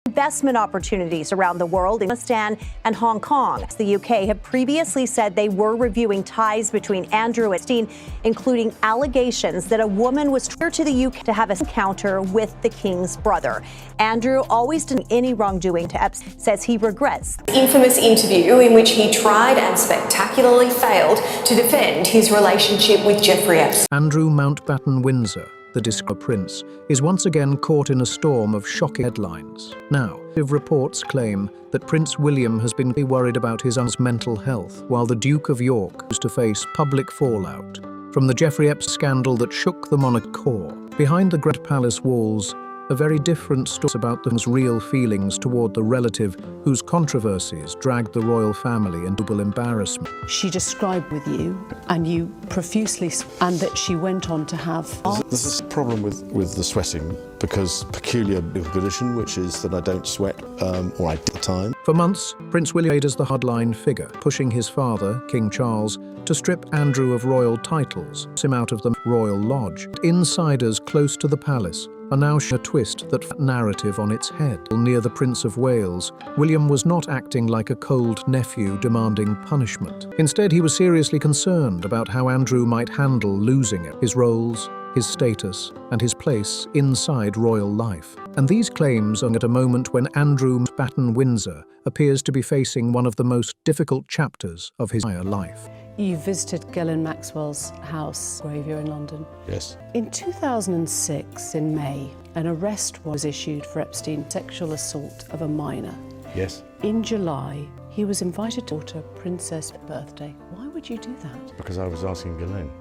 Investment opportunities around the world in Afghanistan and Hong Kong. The UK have previously said they were reviewing ties between Andrew and Epstein, including allegations that a woman was true to the UK to have an encounter with the king's brother. Andrew always denied any wrongdoing to Epstein, says he regrets the infamous interview in which he tried and spectacularly failed to defend his relationship with Jeffrey Epstein. Andrew Mountbatten Windsor, the disgraced prince, is once again caught in a storm of shocking headlines. Now, reports claim that Prince William has been worried about his son's mental health, while the Duke of York is to face public fallout from the Jeffrey Epstein scandal that shook the monarch core. Behind the Great Palace walls, a very different story about the real feelings toward the relative whose controversies dragged the royal family into global embarrassment. She described with you, and you profusely, and that she went on to have... There's this problem with the sweating, because peculiar condition, which is that I don't sweat, or I did at the time. For months, Prince William played as the hardline figure, pushing his father, King Charles, to strip Andrew of royal titles, him out of the royal lodge. Insiders close to the palace are now showing a twist that narrative on its head. Near the Prince of Wales, William was not acting like a cold nephew demanding punishment. Instead, he was seriously concerned about how Andrew might handle losing it, his roles, his status, and his place inside royal life. And these claims are at a moment when Andrew Mountbatten Windsor appears to be facing one of the most difficult chapters of his entire life. You visited Ghislaine Maxwell's house, graveyard in London. Yes. In 2006, in May, an arrest was issued for Epstein's sexual assault of a minor. Yes. In July, he was invited to daughter Princess' birthday. Why would you do that? Because I was asking Ghislaine.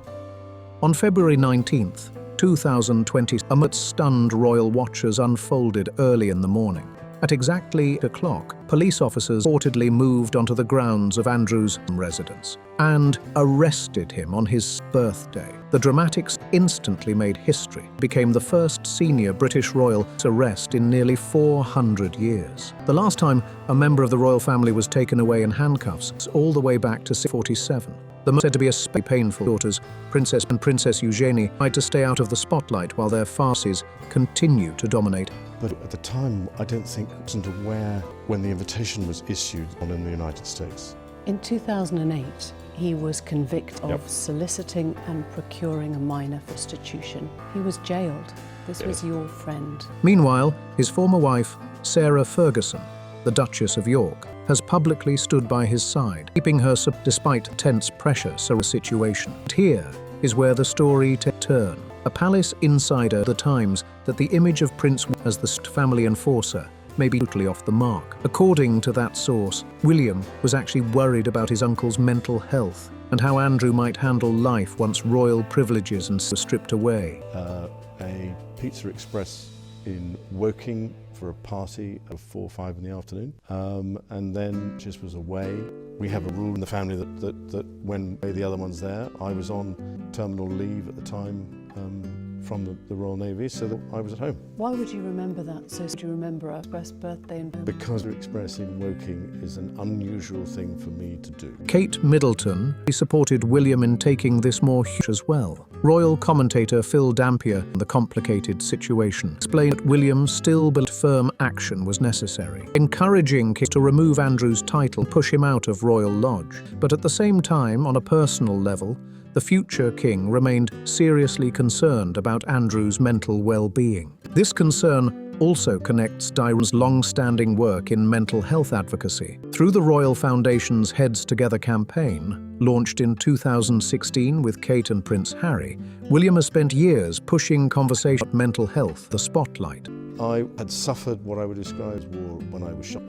On February 19th, 2020, amidst stunned royal watchers unfolded early in the morning. At exactly 8 o'clock, police officers reportedly moved onto the grounds of Andrew's residence and arrested him on his birthday. The dramatics instantly made history, became the first senior British royal arrest in nearly 400 years. The last time a member of the royal family was taken away in handcuffs was all the way back to 1947. The most said to be especially painful daughters, Princess and Princess Eugenie, tried to stay out of the spotlight while their farces continue to dominate. But at the time, I don't think I wasn't aware when the invitation was issued in the United States. In 2008, he was convicted of soliciting and procuring a minor for prostitution. He was jailed. This was your friend. Meanwhile, his former wife, Sarah Ferguson, the Duchess of York, has publicly stood by his side, keeping her despite tense pressure surrounding the situation. And here is where the story turns. A palace insider at the Times that the image of Prince as the family enforcer may be totally off the mark. According to that source, William was actually worried about his uncle's mental health and how Andrew might handle life once royal privileges were stripped away. A Pizza Express in Woking for a party at 4 or 5 in the afternoon, and then just was away. We have a rule in the family that when the other one's there, I was on terminal leave at the time from the Royal Navy, so that I was at home. Why would you remember that? So do you remember our Express birthday in Because the Express in Woking is an unusual thing for me to do. Kate Middleton supported William in taking this more huge as well. Royal commentator Phil Dampier, on the complicated situation, explained that William still believed firm action was necessary, encouraging Kate to remove Andrew's title and push him out of Royal Lodge. But at the same time, on a personal level, the future king remained seriously concerned about Andrew's mental well-being. This concern also connects Diane's long-standing work in mental health advocacy. Through the Royal Foundation's Heads Together campaign, launched in 2016 with Kate and Prince Harry, William has spent years pushing conversation about mental health, the spotlight. I had suffered what I would describe as war when I was shot.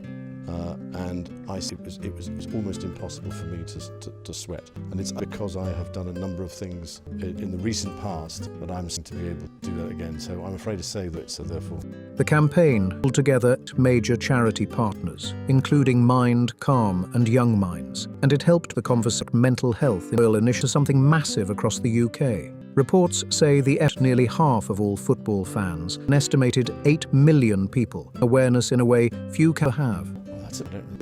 And it was almost impossible for me to sweat. And it's because I have done a number of things in the recent past that I'm to be able to do that again. So I'm afraid to say that, so therefore. The campaign pulled together major charity partners, including Mind, Calm and Young Minds, and it helped the conversation mental health in Royal Initiative something massive across the UK. Reports say nearly half of all football fans, an estimated 8 million people, awareness in a way few can have.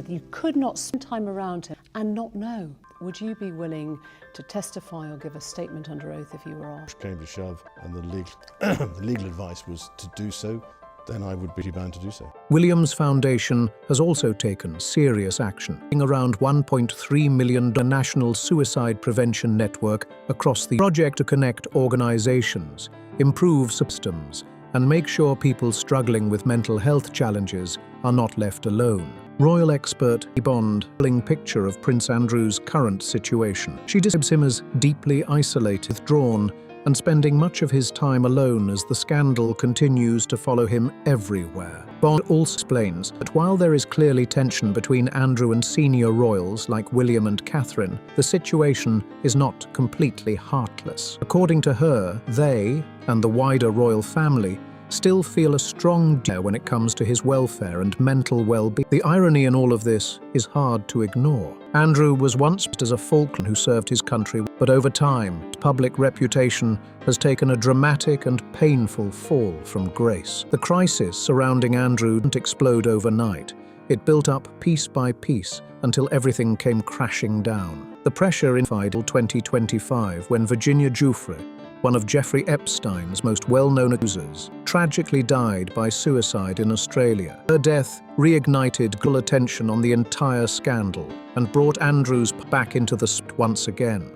You could not spend time around him and not know. Would you be willing to testify or give a statement under oath if you were asked? Came to shove, and the legal advice was to do so. then I would be bound to do so. William's foundation has also taken serious action, around $1.3 million National Suicide Prevention Network across the project to connect organizations, improve systems, and make sure people struggling with mental health challenges are not left alone. Royal expert Bond, telling picture of Prince Andrew's current situation. She describes him as deeply isolated, withdrawn, and spending much of his time alone as the scandal continues to follow him everywhere. Bond also explains that while there is clearly tension between Andrew and senior royals like William and Catherine, the situation is not completely heartless. According to her, they, and the wider royal family, still feel a strong desire when it comes to his welfare and mental well-being. The irony in all of this is hard to ignore. Andrew was once as a Falkland who served his country, but over time, his public reputation has taken a dramatic and painful fall from grace. The crisis surrounding Andrew didn't explode overnight. It built up piece by piece until everything came crashing down. The pressure intensified in 2025 when Virginia Giuffre, one of Jeffrey Epstein's most well-known accusers, tragically died by suicide in Australia. Her death reignited global attention on the entire scandal and brought Andrews back into the spotlight once again.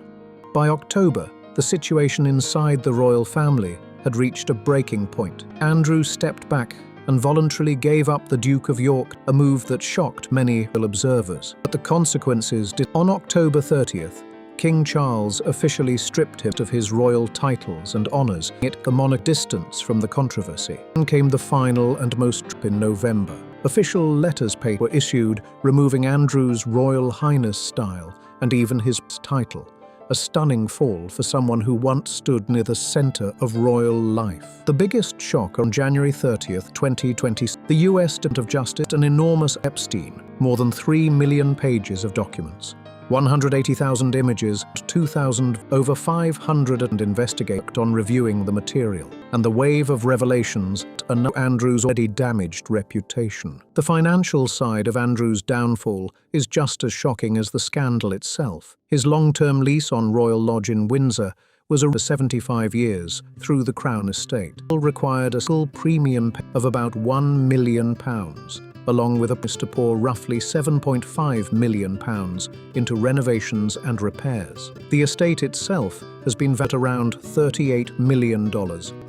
By October, the situation inside the royal family had reached a breaking point. Andrew stepped back and voluntarily gave up the Duke of York, a move that shocked many observers. But the consequences did. On October 30th, King Charles officially stripped him of his royal titles and honours, it a monarch distance from the controversy. Then came the final and most in November. Official letters were issued, removing Andrew's Royal Highness style and even his title, a stunning fall for someone who once stood near the centre of royal life. The biggest shock on January 30th, 2020, the US Department of Justice, an enormous Epstein, more than 3 million pages of documents, 180,000 images, 2,000, over 500 and investigate on reviewing the material, and the wave of revelations and Andrew's already damaged reputation. The financial side of Andrew's downfall is just as shocking as the scandal itself. His long-term lease on Royal Lodge in Windsor was over 75 years through the Crown estate. It required a full premium of about £1 million, along with a promise to pour roughly £7.5 million into renovations and repairs. The estate itself has been valued at around $38 million,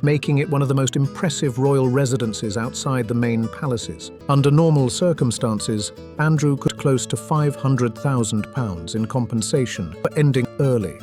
making it one of the most impressive royal residences outside the main palaces. Under normal circumstances, Andrew could close to £500,000 in compensation for ending early.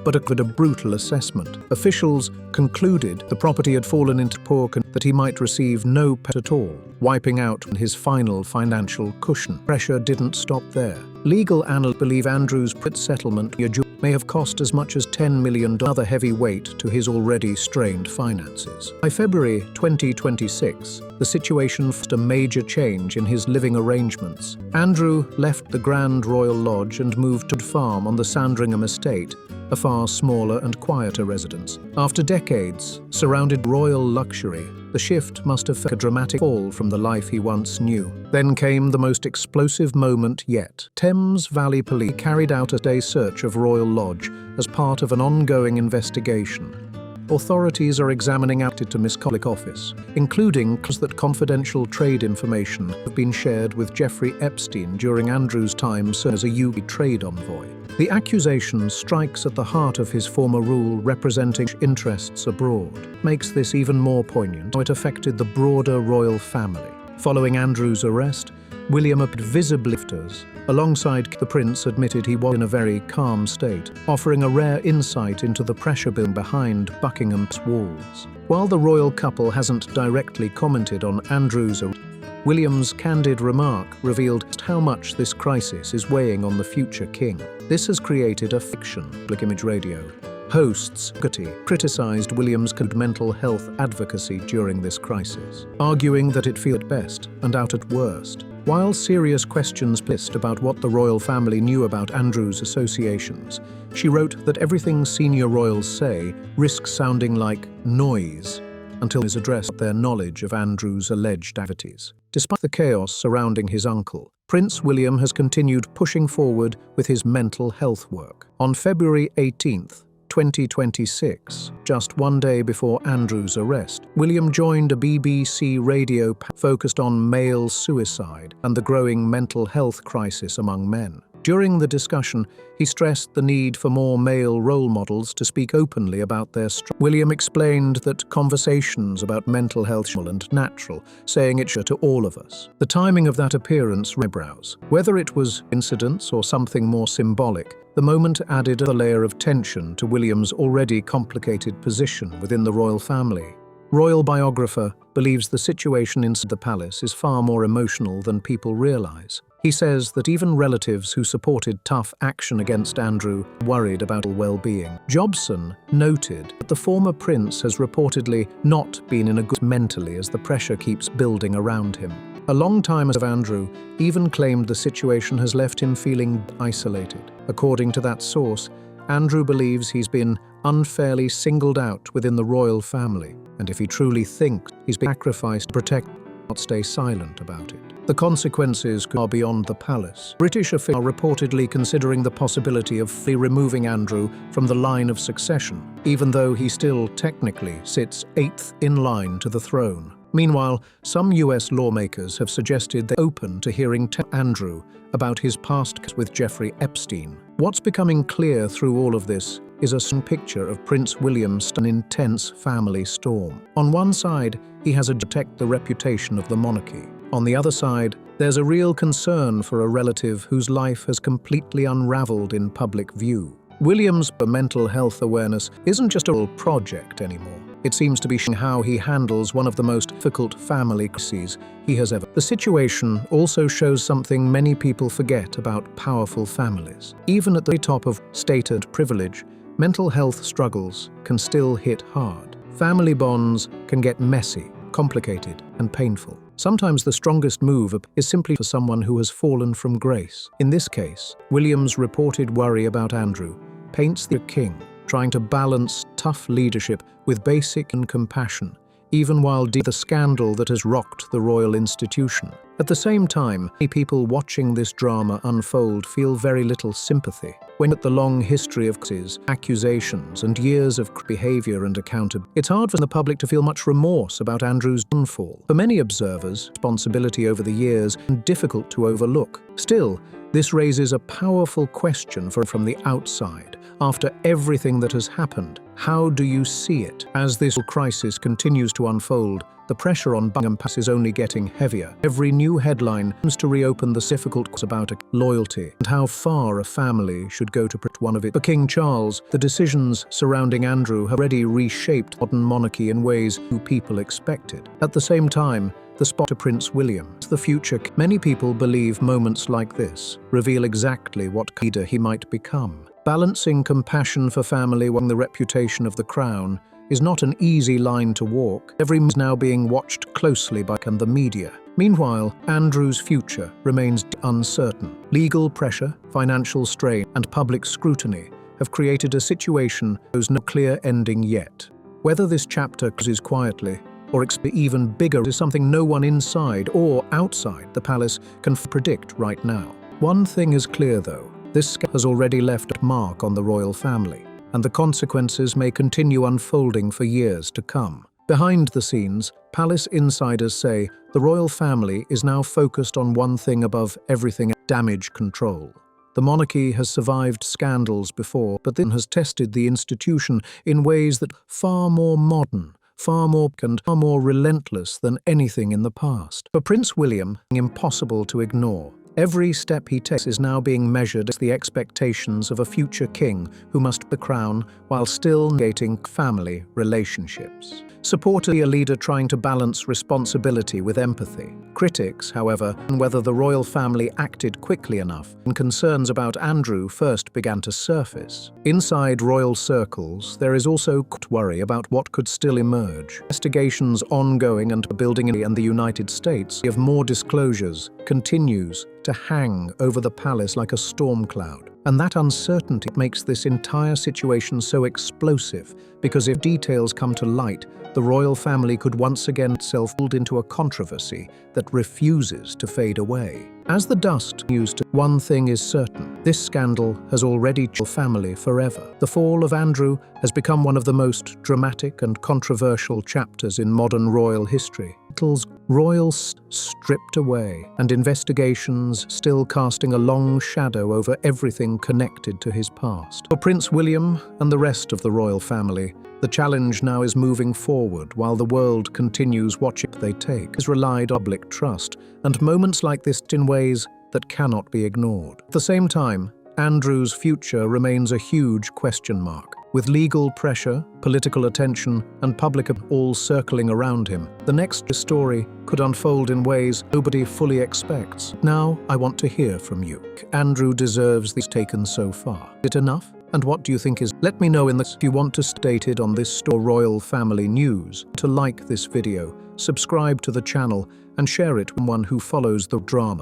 But a brutal assessment. Officials concluded the property had fallen into poor condition, that he might receive no pay at all, wiping out his final financial cushion. Pressure didn't stop there. Legal analysts believe Andrew's settlement may have cost as much as $10 million, another heavy weight to his already strained finances. By February 2026, the situation faced a major change in his living arrangements. Andrew left the Grand Royal Lodge and moved to a farm on the Sandringham estate, a far smaller and quieter residence. After decades surrounded royal luxury, the shift must have felt a dramatic fall from the life he once knew. Then came the most explosive moment yet. Thames Valley Police carried out a day search of Royal Lodge as part of an ongoing investigation. Authorities are examining acted to misconduct office, including claims that confidential trade information have been shared with Jeffrey Epstein during Andrew's time as a UK trade envoy. The accusation strikes at the heart of his former rule representing interests abroad. Makes this even more poignant how it affected the broader royal family. Following Andrew's arrest, William appeared visibly alongside the prince admitted he was in a very calm state, offering a rare insight into the pressure building behind Buckingham's walls. While the royal couple hasn't directly commented on Andrew's arrest, William's candid remark revealed just how much this crisis is weighing on the future king. This has created a fiction. Public Image Radio hosts criticized William's mental health advocacy during this crisis, arguing that it feels at best and out at worst. While serious questions persist about what the royal family knew about Andrew's associations, she wrote that everything senior royals say risks sounding like noise until it is addressed their knowledge of Andrew's alleged activities. Despite the chaos surrounding his uncle, Prince William has continued pushing forward with his mental health work. On February 18th, 2026, just one day before Andrew's arrest, William joined a BBC radio focused on male suicide and the growing mental health crisis among men. During the discussion, he stressed the need for more male role models to speak openly about their struggles. William explained that conversations about mental health are natural, saying it to all of us. The timing of that appearance raised eyebrows. Whether it was incidents or something more symbolic, the moment added a layer of tension to William's already complicated position within the royal family. Royal biographer believes the situation inside the palace is far more emotional than people realize. He says that even relatives who supported tough action against Andrew worried about his well-being. Jobson noted that the former prince has reportedly not been in a good mentally as the pressure keeps building around him. A long-timer of Andrew even claimed the situation has left him feeling isolated. According to that source, Andrew believes he's been unfairly singled out within the royal family, and if he truly thinks he's been sacrificed to protect, not stay silent about it. The consequences are beyond the palace. British officials are reportedly considering the possibility of removing Andrew from the line of succession, even though he still technically sits 8th in line to the throne. Meanwhile, some US lawmakers have suggested they're open to hearing Andrew about his past with Jeffrey Epstein. What's becoming clear through all of this is a picture of Prince William's an intense family storm. On one side, he has to protect the reputation of the monarchy. On the other side, there's a real concern for a relative whose life has completely unraveled in public view. William's mental health awareness isn't just a project anymore. It seems to be how he handles one of the most difficult family crises he has ever. The situation also shows something many people forget about powerful families. Even at the top of stated privilege, mental health struggles can still hit hard. Family bonds can get messy, complicated, and painful. Sometimes the strongest move is simply for someone who has fallen from grace. In this case, William's reported worry about Andrew paints the king trying to balance tough leadership with basic compassion, even while dealing with the scandal that has rocked the royal institution. At the same time, many people watching this drama unfold feel very little sympathy. When at the long history of accusations and years of behavior and accountability, it's hard for the public to feel much remorse about Andrew's downfall. For many observers, responsibility over the years is difficult to overlook. Still, this raises a powerful question from the outside. After everything that has happened, how do you see it? As this crisis continues to unfold, the pressure on Buckingham Palace is only getting heavier. Every new headline seems to reopen the difficult questions about loyalty and how far a family should go to protect one of it. For King Charles, the decisions surrounding Andrew have already reshaped modern monarchy in ways few people expected. At the same time, the spot to Prince William, the future. Many people believe moments like this reveal exactly what leader he might become. Balancing compassion for family while the reputation of the crown is not an easy line to walk. Every move is now being watched closely by the media. Meanwhile, Andrew's future remains uncertain. Legal pressure, financial strain, and public scrutiny have created a situation that has no clear ending yet. Whether this chapter closes quietly or even bigger is something no one inside or outside the palace can predict right now. One thing is clear though. This scandal has already left a mark on the royal family, and the consequences may continue unfolding for years to come. Behind the scenes, palace insiders say the royal family is now focused on one thing above everything: damage control. The monarchy has survived scandals before, but then has tested the institution in ways that are far more modern, far more relentless than anything in the past. For Prince William, it's impossible to ignore. Every step he takes is now being measured as the expectations of a future king who must wear the crown while still navigating family relationships. Support a leader trying to balance responsibility with empathy. Critics, however, question whether the royal family acted quickly enough, and concerns about Andrew first began to surface. Inside royal circles, there is also worry about what could still emerge. Investigations ongoing and building in the United States of more disclosures continues to hang over the palace like a storm cloud. And that uncertainty makes this entire situation so explosive, because if details come to light, the royal family could once again itself pulled into a controversy that refuses to fade away. As the dust used to, one thing is certain: this scandal has already changed the family forever. The fall of Andrew has become one of the most dramatic and controversial chapters in modern royal history. Royals stripped away, and investigations still casting a long shadow over everything connected to his past. For Prince William and the rest of the royal family, the challenge now is moving forward while the world continues watching they take. Has relied on public trust, and moments like this in ways that cannot be ignored. At the same time, Andrew's future remains a huge question mark. With legal pressure, political attention, and public all circling around him, the next story could unfold in ways nobody fully expects. Now, I want to hear from you. Andrew deserves this taken so far. Is it enough? And what do you think is? Let me know in the if you want to stay updated on this royal family news. To like this video, subscribe to the channel, and share it with one who follows the drama.